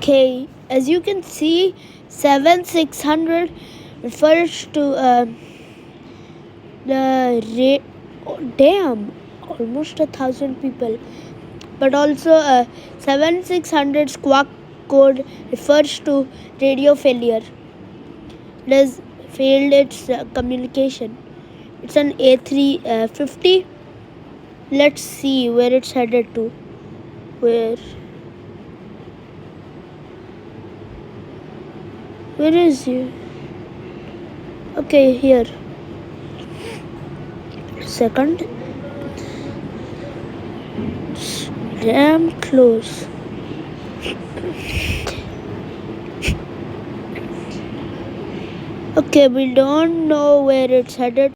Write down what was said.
Okay, as you can see, 7600 refers to damn, almost 1,000 people. But also 7600 squawk code refers to radio failure. It has failed its communication. It's an A350. Let's see where it's headed to. Where is he? Okay, here. Second. It's damn close. Okay, we don't know where it's headed.